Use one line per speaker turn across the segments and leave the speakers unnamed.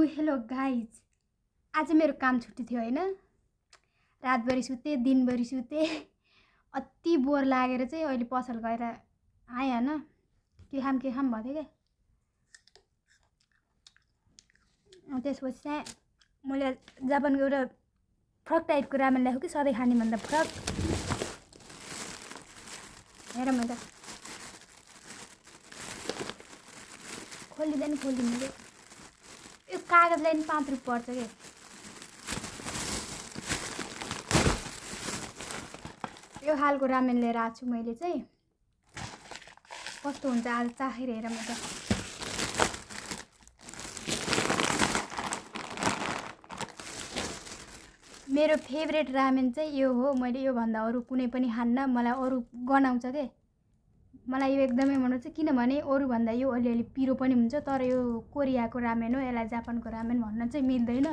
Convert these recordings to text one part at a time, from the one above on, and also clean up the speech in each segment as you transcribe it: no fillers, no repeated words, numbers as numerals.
Hello guys. आज मेरो काम छुट्टी थियो हैन। रातभरि सुते, दिनभरि सुते। अति बोर लागेर चाहिँ अहिले पसल गएर आएँ हैन। के खाम भन्दै के। त्यसपछि चाहिँ मैले जापानको एउटा फ्रक टाइपको रामेन ल्याएको कि सधैँ खाने भन्दा फ्रक। हेर मैले खोलिँदैन के यो कागजलाई नि 5 रुपैयाँ पर्छ के। यो खालको रामेन लिएर आएको छु मैले चाहिँ। कस्तो हुन्छ आज चाखेर हेर म त। मेरो फेभरेट रामेन चाहिँ यो हो। मैले यो भन्दा अरू कुनै पनि खान्न। मलाई अरू गनाउँछ के। मलाई यो एकदमै मन पर्छ किनभने अरू भन्दा यो अलिअलि पिरो पनि हुन्छ। तर यो कोरियाको रामेन हो, यसलाई जापानको रामेन भन्न चाहिँ मिल्दैन।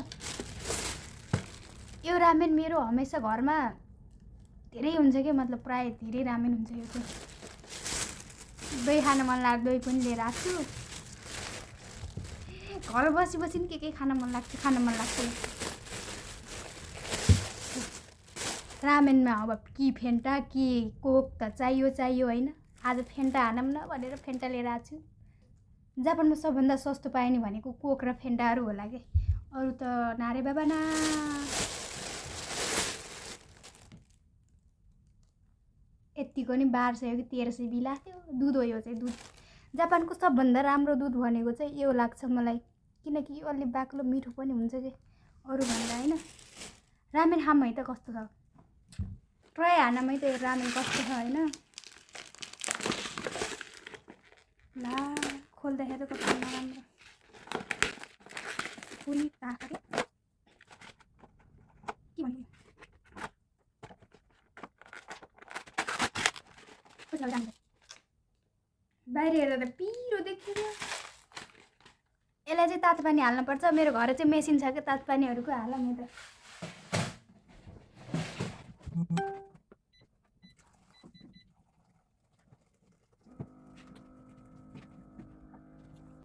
यो रामेन मेरो हमेशा घरमा धेरै हुन्छ के, मतलब प्राय धेरै रामेन हुन्छ। यो चाहिँ दही खान मन लाग्छ, दही पनि लिएर आएको छु। घर बसी बसी के खान मन लाग्छ। रामेनमा अब कि फेन्टा कि कोक त चाहियो हैन। आज फेन्टा हानौँ न भनेर फेन्टा लिएर आएको छु। जापानमा सबभन्दा सस्तो पाइने भनेको कोक र फेन्टाहरू होला के। अरू त नारे बाबा ना। यतिको नि 1200 कि 1300 बिल लाग्यो। दुध हो यो चाहिँ। दुध जापानको सबभन्दा राम्रो दुध भनेको चाहिँ यो लाग्छ मलाई, किनकि यो अलि बाक्लो मिठो पनि हुन्छ के अरू भन्दा हैन। रामेन खाम है त कस्तो छ। ट्राई हानमा है त रामेन कस्तो छ हैन। ला खोल्दाखेरि त कस्तो नराम्रो फुली ताका के भन्नु कस्तो राम्रो। बाहिर हेर्दा त पिरो देखियो। यसलाई चाहिँ तातो पानी हाल्नुपर्छ। मेरो घर चाहिँ मेसिन छ के तातो पानीहरूको हालौँ नि त।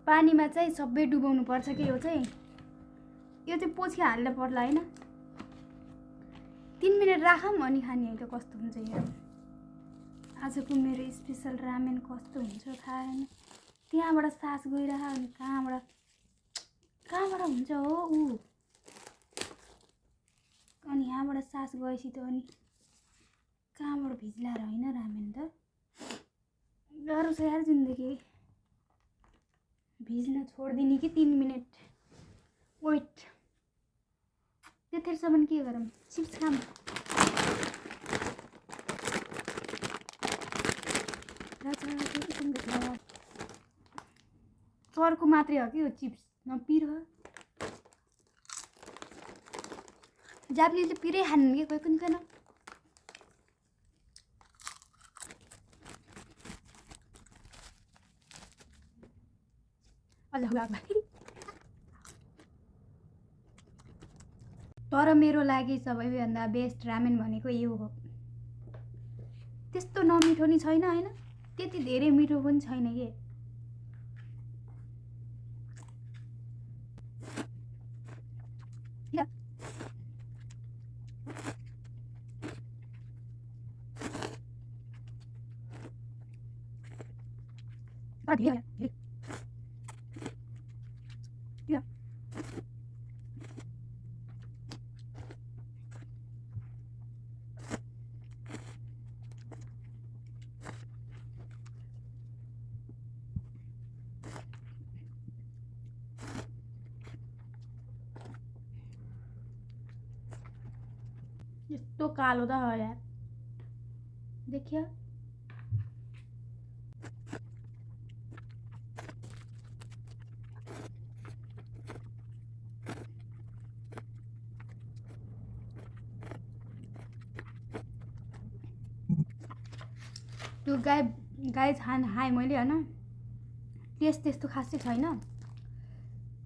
पानीमा चाहिँ सबै डुबाउनु पर्छ के। यो चाहिँ पछि हाल्न पर्ला हैन। 3 मिनेट राखौँ अनि खाने है त कस्तो हुन्छ हेरौँ। आजको मेरो स्पेशल रामेन कस्तो हुन्छ थाहा हैन। त्यहाँबाट सास गइरह अनि कहाँबाट हुन्छ हो उ। अनि यहाँबाट सास गएपछि त अनि कहाँबाट भिज्ला र हैन रामेन त। गाह्रो छ यार जिन्दगी। भिज्न छोड्दिने कि 3 मिनेट वेट। त्यतिसम्म के गरौँ, चिप्स खाम। चर्को मात्रै हो कि यो चिप्स, नपिरो। जापानिजले पिरै खान्न कि कोही पनि छैन। तर मेरो लागि सबैभन्दा बेस्ट रामेन भनेको यो हो। त्यस्तो नमिठो नि छैन हैन, त्यति धेरै मिठो पनि छैन के। यस्तो कालो त हो यार, देखियो। त्यो गाई खाएँ मैले हैन। टेस्ट त्यस्तो खासै छैन।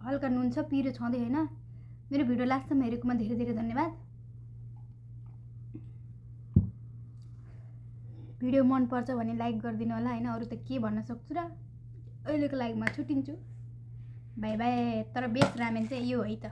हल्का नुन छ, पिरो छँदै हैन। मेरो भिडियो लास्टसम्म हेरेकोमा धेरै धेरै धन्यवाद। भिडियो मन पर्छ भने लाइक गरिदिनु होला हैन। अरु त के भन्न सक्छु र। अहिलेको लागि म छुट्टिन्छु। Bye bye. तर बेस्ट रामेन चाहिँ यो है त।